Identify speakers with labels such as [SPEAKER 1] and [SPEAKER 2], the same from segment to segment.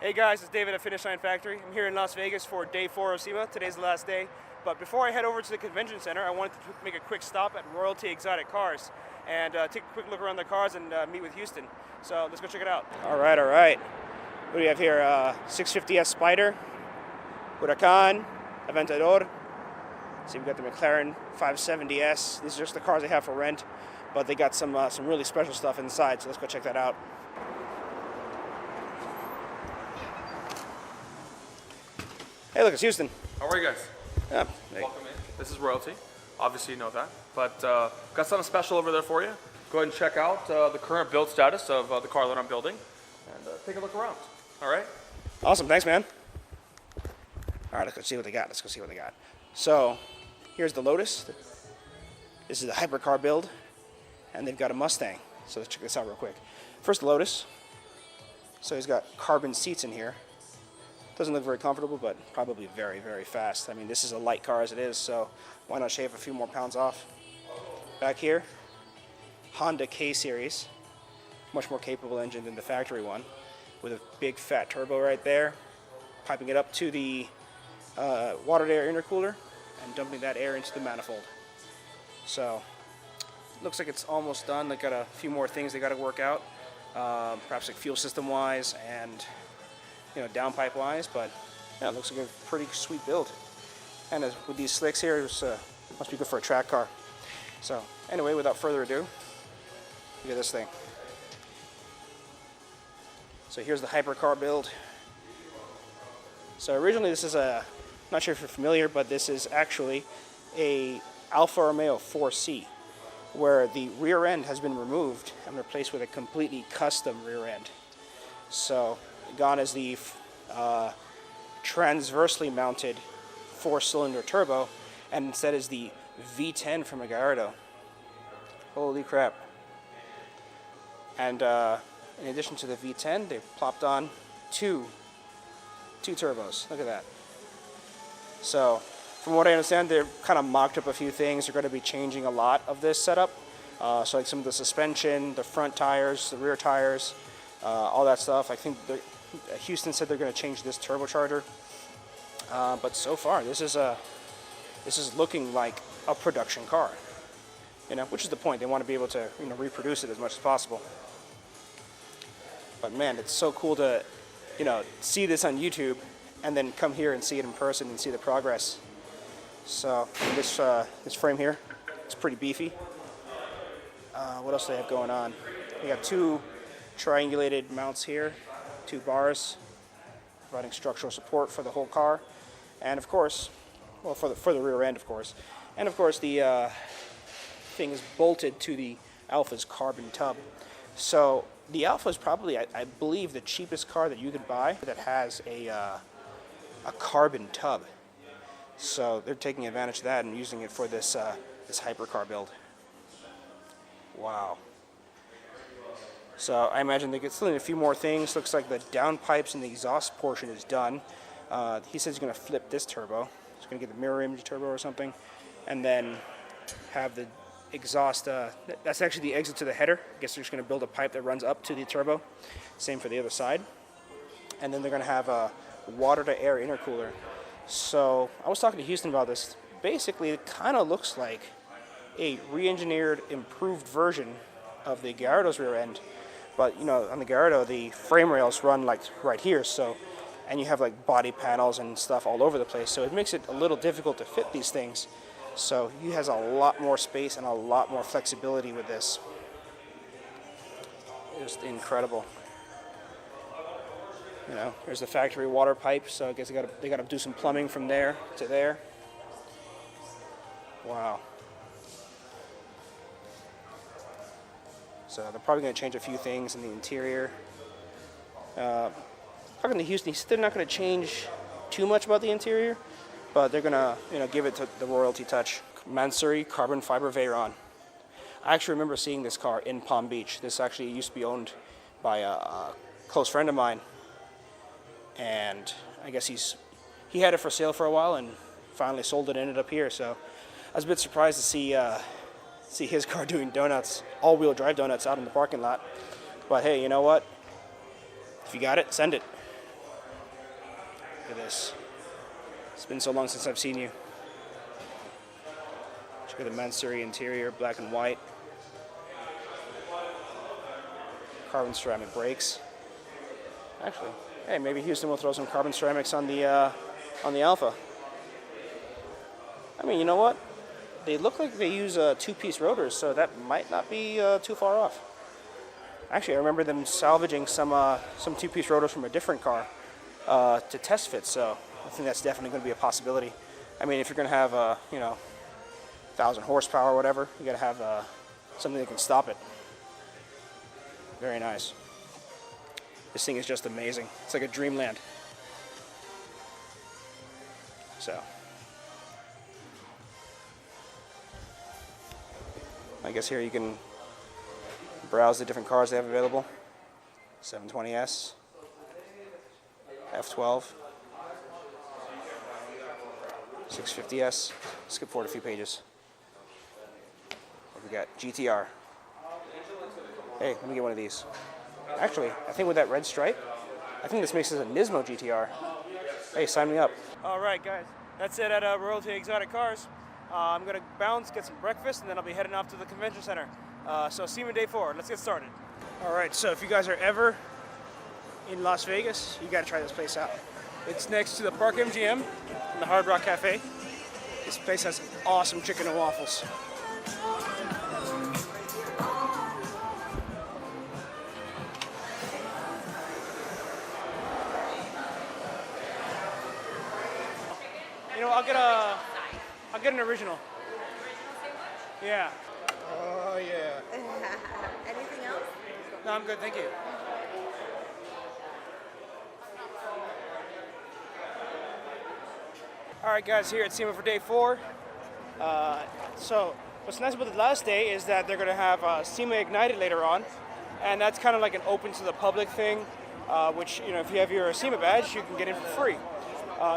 [SPEAKER 1] Hey guys, it's David at Finish Line Factory. I'm here in Las Vegas for day 4 of Sema. Today's the last day. But before I head over to the convention center, I wanted to make a quick stop at Royalty Exotic Cars and take a quick look around the cars and meet with Houston. So let's go check it out. All right. What do we have here? 650S Spider, Huracan, Aventador. See, we've got the Mclaren 570S. These are just the cars they have for rent, but they got some really special stuff inside. So let's go check that out. Hey, look, it's Houston.
[SPEAKER 2] How are you guys?
[SPEAKER 1] Yeah.
[SPEAKER 2] Welcome in. This is Royalty. Obviously, you know that. But got something special over there for you. Go ahead and check out the current build status of the car that I'm building and take a look around. All right?
[SPEAKER 1] Awesome. Thanks, man. All right, let's go see what they got. So, here's the Lotus. This is the hypercar build, and they've got a Mustang. So let's check this out real quick. First, the Lotus. So he's got carbon seats in here. Doesn't look very comfortable, but probably very, very fast. I mean, this is a light car as it is, so why not shave a few more pounds off? Back here, Honda K-Series. Much more capable engine than the factory one, with a big fat turbo right there, piping it up to the water-to-air intercooler and dumping that air into the manifold. So, looks like it's almost done. They've got a few more things they got to work out, perhaps like fuel system-wise and downpipe wise, but yeah, it looks like a pretty sweet build. And with these slicks here, it must be good for a track car. So anyway, without further ado, look at this thing. So here's the hypercar build. So originally this is I'm not sure if you're familiar, but this is actually a Alfa Romeo 4C, where the rear end has been removed and replaced with a completely custom rear end. So gone is the transversely mounted 4-cylinder turbo, and instead is the V10 from a Gallardo. Holy crap. And in addition to the V10, they've plopped on two turbos. Look at that. So from what I understand, they've kind of mocked up a few things. They're going to be changing a lot of this setup. So like some of the suspension, the front tires, the rear tires, all that stuff. I think Houston said they're going to change this turbocharger, but so far this is looking like a production car, which is the point. They want to be able to reproduce it as much as possible. But man, it's so cool to see this on YouTube and then come here and see it in person and see the progress. So this frame here, it's pretty beefy. What else do they have going on? They got two triangulated mounts here. 2 bars providing structural support for the whole car, and of course, well, for the rear end, of course, and of course the thing is bolted to the Alfa's carbon tub. So the Alfa is probably, I believe, the cheapest car that you could buy that has a carbon tub. So they're taking advantage of that and using it for this hypercar build. Wow. So I imagine they could still need a few more things. Looks like the downpipes and the exhaust portion is done. He says he's going to flip this turbo. He's going to get the mirror image turbo or something, and then have the exhaust. That's actually the exit to the header. I guess they're just going to build a pipe that runs up to the turbo. Same for the other side. And then they're going to have a water-to-air intercooler. So I was talking to Houston about this. Basically, it kind of looks like a re-engineered, improved version of the Gallardo's rear end. But on the Gallardo, the frame rails run like right here, and you have like body panels and stuff all over the place, so it makes it a little difficult to fit these things. So he has a lot more space and a lot more flexibility with this. Just incredible. There's the factory water pipe, so I guess they got to do some plumbing from there to there. Wow. So they're probably going to change a few things in the interior. Talking to Houston, he said they're not going to change too much about the interior, but they're going to give it to the royalty touch. Mansouri carbon fiber Veyron. I actually remember seeing this car in Palm Beach. This actually used to be owned by a close friend of mine, and I guess he had it for sale for a while and finally sold it and ended up here. So I was a bit surprised to see his car doing donuts, all-wheel drive donuts out in the parking lot. But hey, you know what? If you got it, send it. Look at this. It's been so long since I've seen you. Check out the Mansouri interior, black and white. Carbon ceramic brakes. Actually, hey, maybe Houston will throw some carbon ceramics on the Alpha. I mean, you know what? They look like they use two-piece rotors, so that might not be too far off. Actually, I remember them salvaging some two-piece rotors from a different car to test fit, so I think that's definitely going to be a possibility. I mean, if you're going to have, 1,000 horsepower or whatever, you got to have something that can stop it. Very nice. This thing is just amazing. It's like a dreamland. So, I guess here you can browse the different cars they have available. 720S, F12, 650S. Skip forward a few pages. What we got? GTR. Hey, let me get one of these. Actually, I think with that red stripe, I think this makes this a Nismo GTR. Hey, sign me up. All right, guys. That's it at Royalty Exotic Cars. I'm going to bounce, get some breakfast, and then I'll be heading off to the convention center. So see you in day 4. Let's get started. All right, so if you guys are ever in Las Vegas, you got to try this place out. It's next to the Park MGM and the Hard Rock Cafe. This place has awesome chicken and waffles. You know, I'll get an original. Yeah. Oh yeah.
[SPEAKER 3] Anything else?
[SPEAKER 1] No, I'm good, thank you. All right, guys, here at SEMA for day 4. So what's nice about the last day is that they're going to have SEMA Ignited later on, and that's kind of like an open to the public thing, which, you know, if you have your SEMA badge, you can get in for free.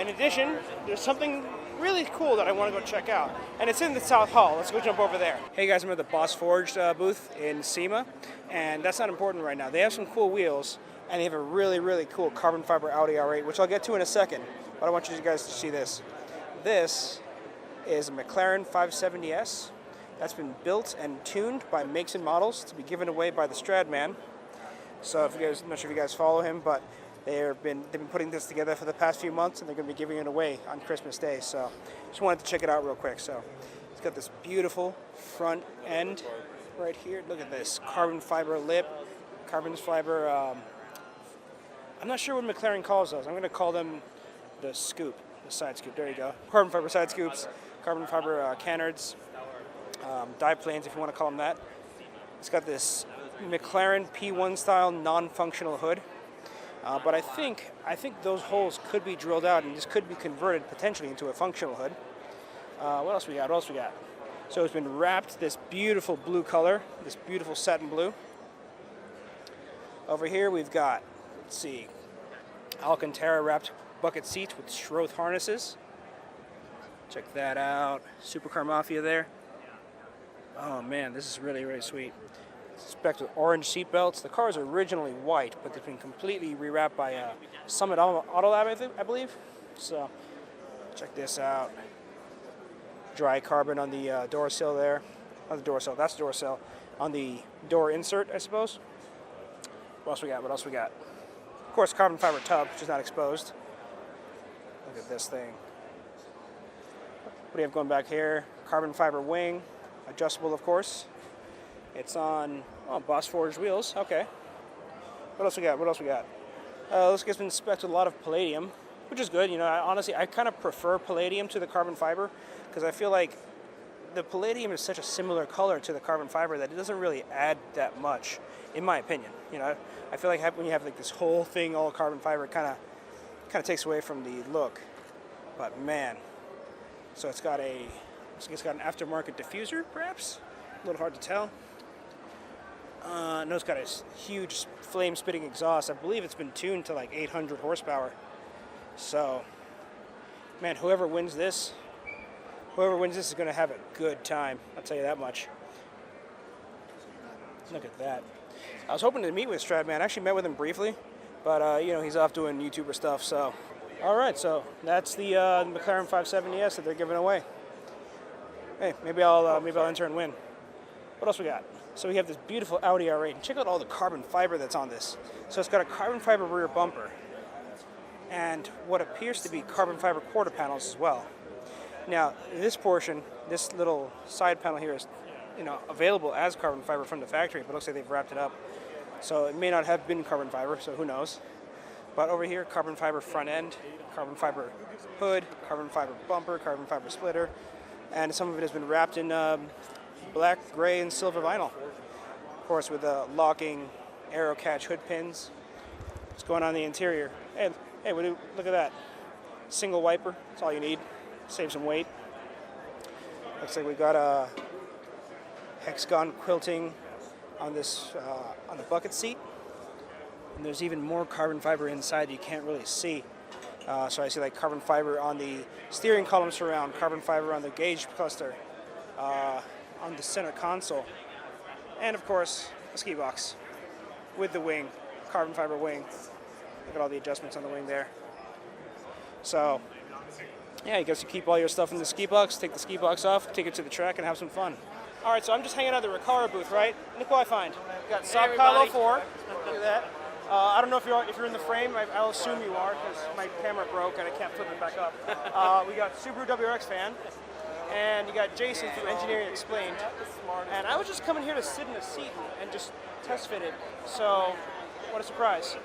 [SPEAKER 1] In addition, there's something really cool that I want to go check out, and it's in the South Hall. Let's go jump over there. Hey guys, I'm at the Boss Forged booth in SEMA, and that's not important right now. They have some cool wheels, and they have a really, really cool carbon fiber Audi R8, which I'll get to in a second, but I want you guys to see this. This is a McLaren 570S that's been built and tuned by makes and models to be given away by TheStradman. So if you guys, I'm not sure if you guys follow him, but they've been putting this together for the past few months, and they're going to be giving it away on Christmas Day. So just wanted to check it out real quick. So it's got this beautiful front end right here. Look at this carbon fiber lip, carbon fiber. I'm not sure what McLaren calls those. I'm going to call them the scoop, the side scoop. There you go. Carbon fiber side scoops, carbon fiber canards, diplanes, if you want to call them that. It's got this McLaren P1 style non-functional hood. But I think those holes could be drilled out, and this could be converted potentially into a functional hood. What else we got? So it's been wrapped this beautiful blue color, this beautiful satin blue. Over here we've got, let's see, Alcantara wrapped bucket seats with Schroth harnesses. Check that out. Supercar Mafia there. Oh man, this is really, really sweet. Spec with orange seat belts. The car is originally white, but it's been completely rewrapped by Summit Auto Lab, I believe. So check this out. Dry carbon on the door sill there. Not the door sill, that's the door sill. On the door insert, I suppose. What else we got? Of course, carbon fiber tub, which is not exposed. Look at this thing. What do you have going back here? Carbon fiber wing, adjustable, of course. It's on Boss Forged wheels. Okay. What else we got? Looks like it's been spec'd with a lot of palladium, which is good. You know, honestly, I kind of prefer palladium to the carbon fiber because I feel like the palladium is such a similar color to the carbon fiber that it doesn't really add that much, in my opinion. You know, I feel like when you have like this whole thing all carbon fiber, it kind of takes away from the look. But man, so it's got an aftermarket diffuser, perhaps. A little hard to tell. No, it's got a huge flame-spitting exhaust. I believe it's been tuned to like 800 horsepower. So, man, whoever wins this is going to have a good time. I'll tell you that much. Look at that. I was hoping to meet with Stradman. I actually met with him briefly, but you know, he's off doing YouTuber stuff. So, All right, so that's the McLaren 570S that they're giving away. Hey, maybe I'll enter and win. What else we got? So we have this beautiful Audi R8. And check out all the carbon fiber that's on this. So it's got a carbon fiber rear bumper and what appears to be carbon fiber quarter panels as well. Now, this portion, this little side panel here is, available as carbon fiber from the factory, but it looks like they've wrapped it up. So it may not have been carbon fiber, so who knows. But over here, carbon fiber front end, carbon fiber hood, carbon fiber bumper, carbon fiber splitter, and some of it has been wrapped in black, gray, and silver vinyl. Of course, with the locking aero catch hood pins. What's going on in the interior? Hey, look at that. Single wiper, that's all you need. Save some weight. Looks like we got a hexagon quilting on this on the bucket seat. And there's even more carbon fiber inside that you can't really see. So I see like carbon fiber on the steering column surround, carbon fiber on the gauge cluster, on the center console, and of course a ski box with the wing, carbon fiber wing. Look at all the adjustments on the wing there. So yeah, you guess you keep all your stuff in the ski box, take the ski box off, take it to the track, and have some fun. All right, so I'm just hanging out at the Recaro booth, right? Look what I find. Got Saab Kylo 4. Look at that. I don't know if you're in the frame. I'll assume you are because my camera broke and I can't flip it back up. We got Subaru WRX fan, and you got Jason from Engineering Explained. And I was just coming here to sit in a seat and just test fit it. So, what a surprise!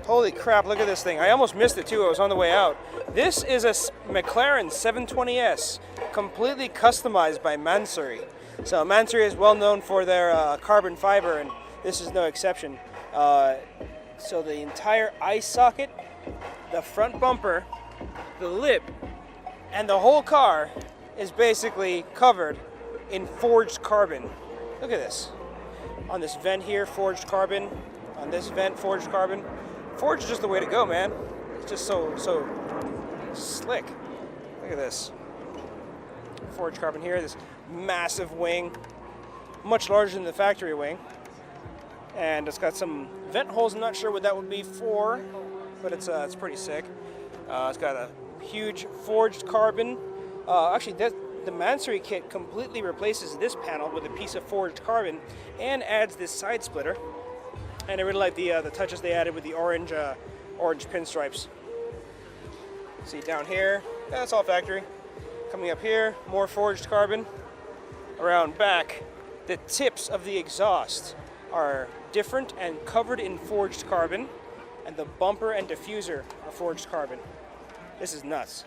[SPEAKER 1] Holy crap! Look at this thing. I almost missed it too. I was on the way out. This is a McLaren 720S, completely customized by Mansouri. So Mansouri is well known for their carbon fiber, and this is no exception. So the entire eye socket, the front bumper, the lip, and the whole car is basically covered in forged carbon. Look at this. On this vent here, forged carbon. On this vent, forged carbon. Forged is just the way to go, man. It's just so slick. Look at this. Forged carbon here, this massive wing, much larger than the factory wing. And it's got some vent holes. I'm not sure what that would be for, but it's pretty sick. It's got a huge forged carbon. Actually, the Mansouri kit completely replaces this panel with a piece of forged carbon and adds this side splitter. And I really like the touches they added with the orange pinstripes. See down here, that's all factory. Coming up here, more forged carbon. Around back, the tips of the exhaust are different and covered in forged carbon, and the bumper and diffuser are forged carbon. This is nuts.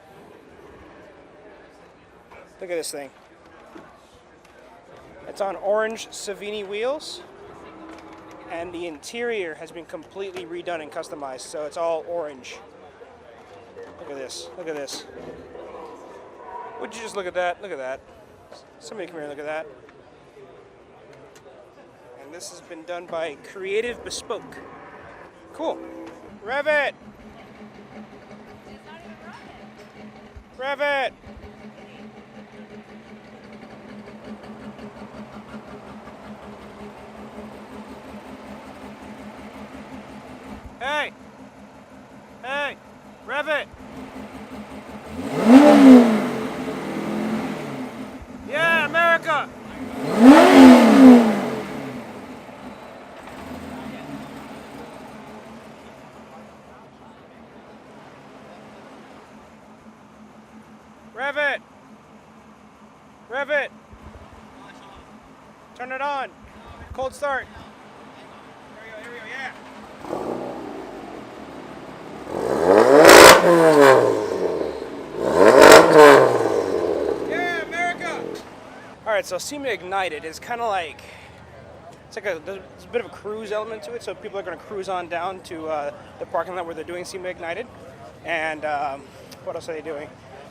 [SPEAKER 1] Look at this thing. It's on orange Savini wheels, and the interior has been completely redone and customized, so it's all orange. Look at this. Look at this. Would you just look at that? Look at that. Somebody come here and look at that. And this has been done by Creative Bespoke. Cool. Rev it! Rev it! Hey! Hey! Rev it! Yeah, America! Rev it! Rev it! Turn it on! Cold start! Here we go, yeah! Yeah, America! Alright, so Sema Ignited is kind of like, there's a bit of a cruise element to it, so people are going to cruise on down to the parking lot where they're doing Sema Ignited. And what else are they doing?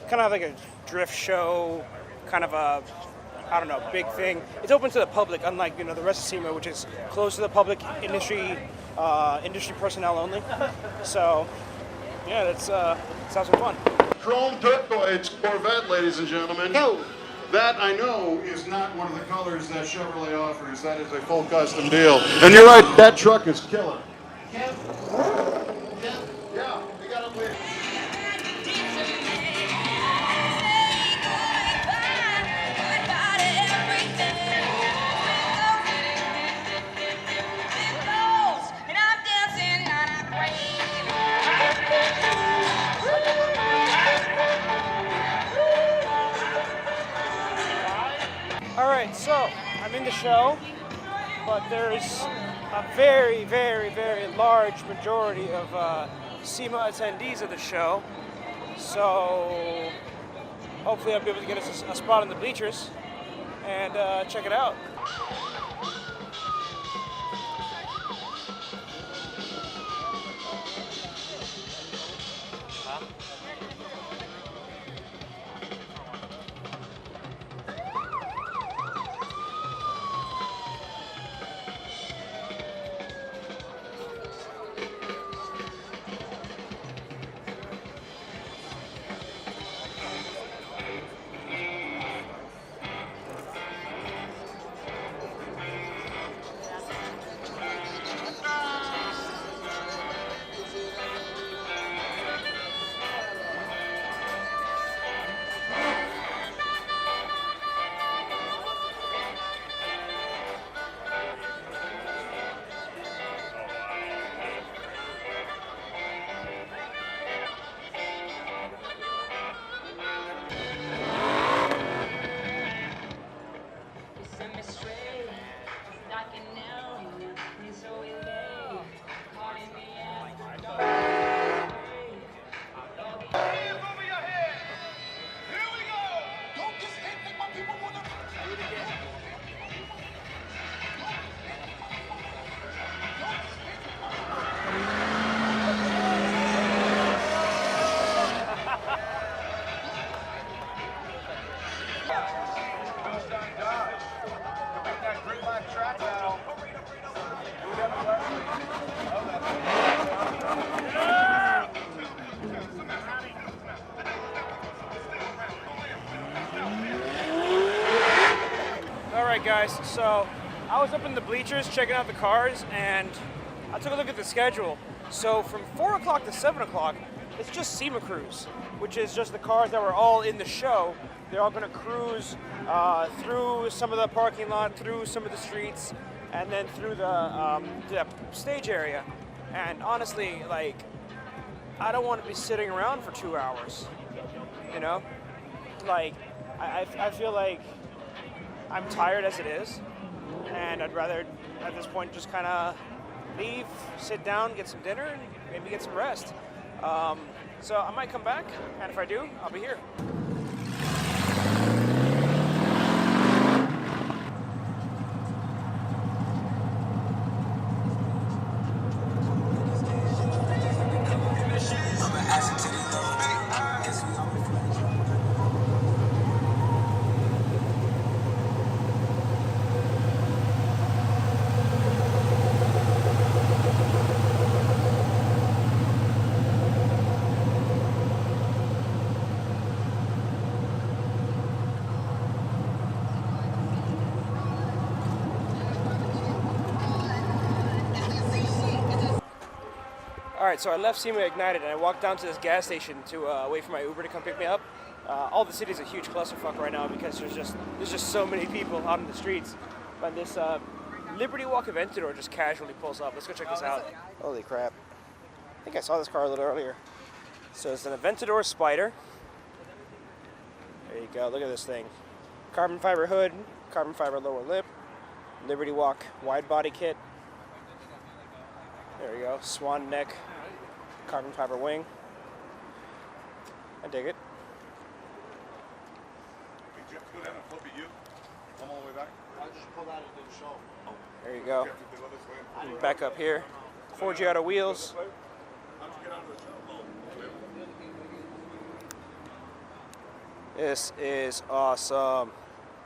[SPEAKER 1] Kind of like a drift show, kind of a, I don't know, big thing. It's open to the public, unlike the rest of SEMA, which is closed to the public, industry personnel only. So yeah, let's have some fun.
[SPEAKER 4] Chrome turquoise Corvette, ladies and gentlemen.
[SPEAKER 1] Go.
[SPEAKER 4] That, I know, is not one of the colors that Chevrolet offers. That is a full custom deal. And you're right, that truck is killer. Yeah, we got it later.
[SPEAKER 1] I'm in the show, but there's a very, very, very large majority of SEMA attendees of the show. So hopefully I'll be able to get us a spot in the bleachers and check it out. Alright guys, so I was up in the bleachers checking out the cars and I took a look at the schedule. So from 4 o'clock to 7 o'clock, it's just Sema Cruise, which is just the cars that were all in the show. They're all going to cruise through some of the parking lot, through some of the streets, and then through the stage area. And honestly, like, I don't want to be sitting around for 2 hours, you know? Like, I feel like I'm tired as it is, and I'd rather, at this point, just kind of leave, sit down, get some dinner, and maybe get some rest. So I might come back, and if I do, I'll be here. Alright, so I left SEMA Ignited and I walked down to this gas station to wait for my Uber to come pick me up. All the city's a huge clusterfuck right now because there's just so many people out in the streets. But this Liberty Walk Aventador just casually pulls up. Let's go check this out. Holy crap. I think I saw this car a little earlier. So it's an Aventador Spider. There you go, look at this thing. Carbon fiber hood, carbon fiber lower lip, Liberty Walk wide body kit. There we go, swan neck, carbon fiber wing. I dig it.
[SPEAKER 4] Did you have to go down and flip at you? Come all the way back? I just pulled out and did the show.
[SPEAKER 1] There you go. Back up here. 4 Giotto wheels. This is awesome.